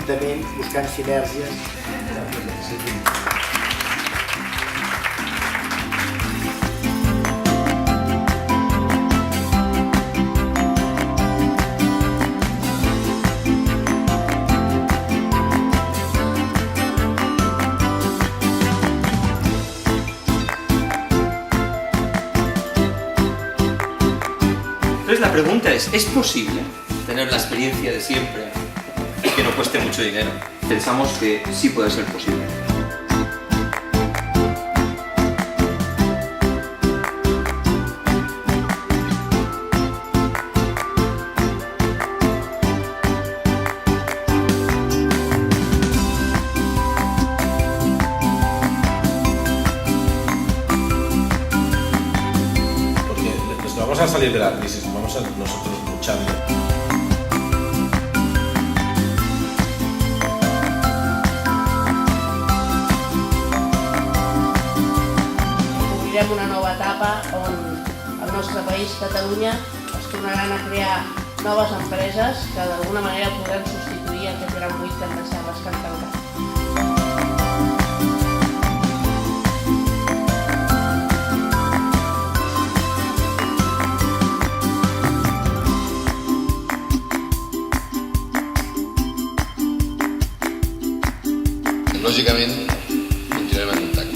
conjuntament buscant sinergies. Entonces la pregunta ¿es posible tener la experiencia de siempre y que no cueste mucho dinero? Pensamos que sí puede ser posible. Vamos a salir de la crisis, vamos a nosotros luchando. Obrirem una nova etapa on el nostre país, Catalunya, es tornaran a crear noves empreses que d'alguna manera podran substituir aquest gran buit que ens sembla que han tancat. Lògicament, continuem en contacte.